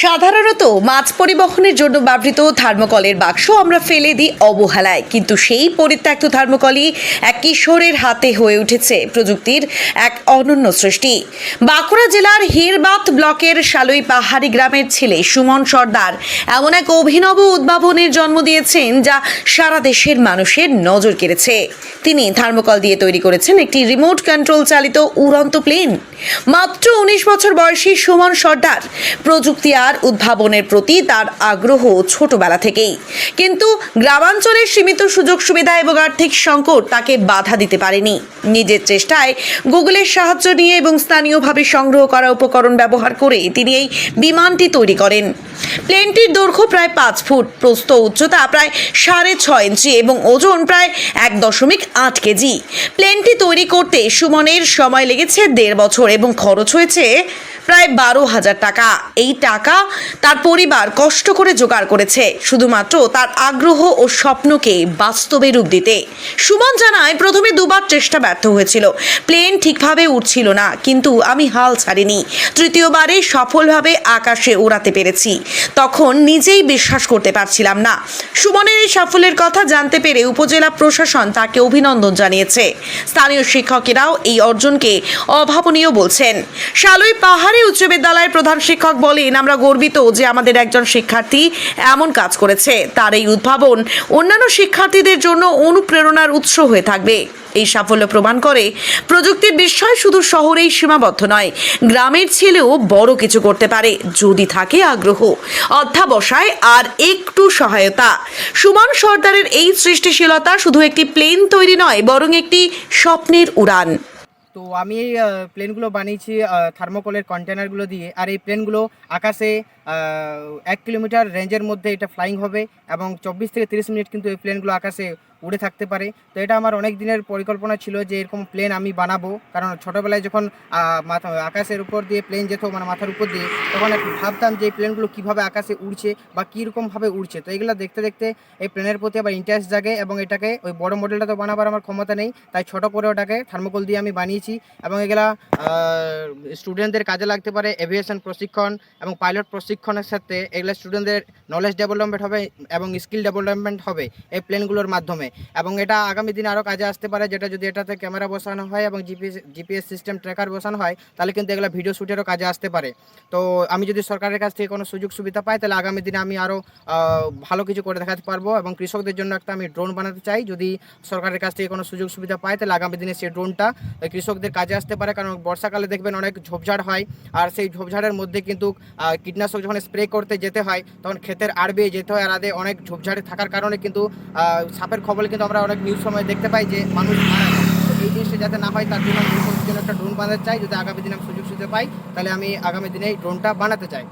সাধারণত মাছ পরিবহনের জন্য ব্যবহৃত থার্মোকলের বাক্স আমরা ফেলে দিই অবহেলায়, কিন্তু সেই পরিত্যক্ত থার্মোকলই এক কিশোরের হাতে হয়ে উঠেছে প্রযুক্তির এক অনন্য সৃষ্টি। বাঁকুড়া জেলার হিরবাত ব্লকের শালুই পাহাড়ি গ্রামের ছেলে সুমন সর্দার এমন এক অভিনব উদ্ভাবনের জন্ম দিয়েছেন যা সারা দেশের মানুষের নজর কেড়েছে। তিনি থার্মোকল দিয়ে তৈরি করেছেন একটি রিমোট কন্ট্রোল চালিত উড়ন্ত প্লেন। মাত্র 19 বছর বয়সী সুমন সর্দার প্রযুক্তি আর উদ্ভাবনের প্রতি তার আগ্রহ ছোটবেলা থেকেই, কিন্তু গ্রামাঞ্চলের সীমিত সুযোগ সুবিধা এবং আর্থিক সংকট তাকে বাধা দিতে পারেনি। নিজের চেষ্টায় গুগলের সাহায্য নিয়ে এবং স্থানীয়ভাবে সংগ্রহ করা উপকরণ ব্যবহার করে তিনি এই বিমানটি তৈরি করেন। প্লেনটির দৈর্ঘ্য প্রায় 5 ফুট, প্রস্থ উচ্চতা প্রায় 6.5 ইঞ্চি এবং ওজন প্রায় 1.8 কেজি। প্লেনটি তৈরি করতে সুমনের সময় লেগেছে 1.5 বছর এবং খরচ হয়েছে প্রায় 12,000 টাকা। এই টাকা তার পরিবার কষ্ট করে জোগাড় করেছে শুধুমাত্র তার আগ্রহ ও স্বপ্নকে বাস্তবে রূপ দিতে। সুমন জানায়, প্রথমে 2বার চেষ্টা ব্যর্থ হয়েছিল, প্লেন ঠিকভাবে উড়ছিল না, কিন্তু আমি হাল ছাড়িনি। তৃতীয়বারে সফলভাবে আকাশে ওড়াতে পেরেছি। তখন নিজেই বিশ্বাস করতে পারছিলাম না। সুমনের এই সাফল্যের কথা জানতে পেরে উপজেলা প্রশাসন তাকে অভিনন্দন জানিয়েছে। স্থানীয় শিক্ষকেরাও এই অর্জনকে অভাবনীয় বলছেন। শালুই পাহাড়ি উচ্চ বিদ্যালয়ের প্রধান শিক্ষক বলেন, আমরা গর্বিত যে আমাদের একজন শিক্ষার্থী এমন কাজ করেছে। তার এই উদ্ভাবন অন্যান্য শিক্ষার্থীদের জন্য অনুপ্রেরণার উৎস হয়ে থাকবে। এই সাফল্য প্রমাণ করে প্রযুক্তির বিষয় শুধু শহরেই সীমাবদ্ধ নয়, গ্রামের ছেলেও বড় কিছু করতে পারে যদি থাকে আগ্রহ, অধ্যাবসায় আর একটু সহায়তা। সুমন সর্দারের এই সৃষ্টিশীলতা শুধু একটি প্লেন তৈরি নয়, বরং একটি স্বপ্নের উড়ান। তো আমি এই প্লেনগুলো বানিয়েছি থার্মোকলের কন্টেনারগুলো দিয়ে। আর এই প্লেনগুলো আকাশে 1 কিলোমিটার রেঞ্জের মধ্যে এটা ফ্লাইং হবে এবং 24 থেকে 30 মিনিট কিন্তু এই প্লেনগুলো আকাশে উড়ে থাকতে পারে। তো এটা আমার অনেক দিনের পরিকল্পনা ছিল যে এরকম প্লেন আমি বানাবো, কারণ ছোটোবেলায় যখন আকাশের উপর দিয়ে প্লেন যেত, মানে মাথার উপর দিয়ে, তখন একটু ভাবতাম যে এই প্লেনগুলো কীভাবে আকাশে উড়ছে বা কীরকমভাবে উড়ছে। তো এগুলো দেখতে দেখতে এই প্লেনের প্রতি আবার ইন্টারেস্ট জাগে এবং এটাকে ওই বড় মডেলটা তো বানাবার আমার ক্ষমতা নেই, তাই ছোটো করে ওটাকে থার্মোকল দিয়ে আমি বানিয়েছি। এবং এগুলা স্টুডেন্টদের কাজে লাগতে পারে এভিয়েশন প্রশিক্ষণ এবং পাইলট প্রশিক্ষণের সাথে। এগুলো স্টুডেন্টদের নলেজ ডেভেলপমেন্ট হবে এবং স্কিল ডেভেলপমেন্ট হবে এই প্লেনগুলোর মাধ্যমে। এবং এটা আগামী দিনে আরও কাজে আসতে পারে, যেটা যদি এটাতে ক্যামেরা বসানো হয় এবং জিপিএস সিস্টেম ট্র্যাকার বসানো হয়, তাহলে কিন্তু এগুলো ভিডিও শ্যুটেরও কাজে আসতে পারে। তো আমি যদি সরকারের কাছ থেকে কোনো সুযোগ সুবিধা পাই, তাহলে আগামী দিনে আমি আরও ভালো কিছু করে দেখাতে পারবো। এবং কৃষকদের জন্য একটা আমি ড্রোন বানাতে চাই। যদি সরকারের কাছ থেকে কোনো সুযোগ সুবিধা পাই, তাহলে আগামী দিনে সেই ড্রোনটা কৃষকদের কাজে আসতে পারে। কারণ বর্ষাকালে দেখবেন অনেক ঝোপঝাড় হয়, আর সেই ঝোপঝাড়ের মধ্যে কিন্তু কীটনাশক যখন স্প্রে করতে যেতে হয়, তখন ক্ষেতের আড় বেয়ে যেতে হয়। আর অনেক ঝোপঝাড়ে থাকার কারণে কিন্তু সাপের খবরে কিন্তু আমরা অনেক নিউজ সময় দেখতে পাই যে মানুষ মারা যায়। তো এই জিনিসটা যাতে না হয়, তার জন্য আমি কৃষকদের জন্য একটা ড্রোন বানাতে চাই। যদি আগামী দিনে আমি সুযোগ সুবিধা পাই, তাহলে আমি আগামী দিনে এই ড্রোনটা বানাতে চাই।